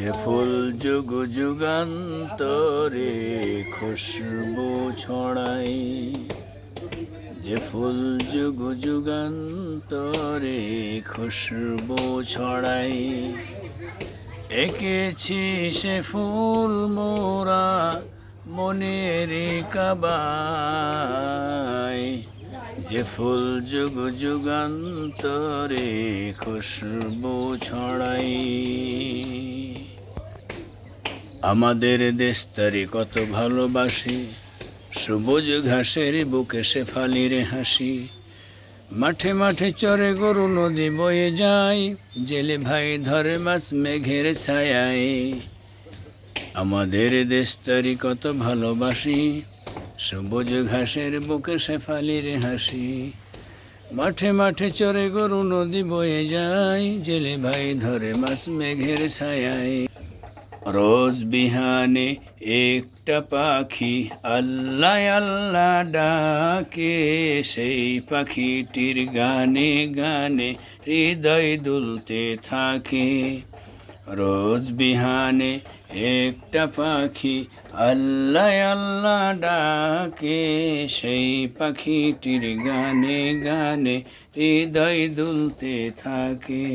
যে ফুল যুগ যুগান্তরে খুশবু ছড়ায়, যে ফুল যুগ যুগান্তরে খুশবু ছড়ায়, এঁকেছি সে ফুল মোরা মনের কাবায়, যে ফুল যুগ যুগান্তরে খুশবু ছড়াই। আমাদের দেশটারে কত ভালোবাসি, সবুজ ঘাসের বুকে শেফালির হাসি। মাঠে মাঠে চরে গরু, নদী বয়ে যায়, জেলে ভাই ধরে মাছ মেঘের ছায়ায়। আমাদের দেশটারি কত ভালোবাসি, সবুজ ঘাসের বুকে শেফালির হাসি। মাঠে মাঠে চরে গরু, নদী বয়ে যায়, জেলে ভাই ধরে মাছ মেঘের ছায়ায়। রোজ বিহানে একটা পাখি আল্লাহ আল্লাহ ডাকে, সেই পাখিটির গানে গানে হৃদয় দুলতে থাকে। রোজ বিহানে একটা পাখি আল্লাহ আল্লাহ ডাকে, সেই পাখিটির গানে গানে হৃদয় দুলতে থাকে।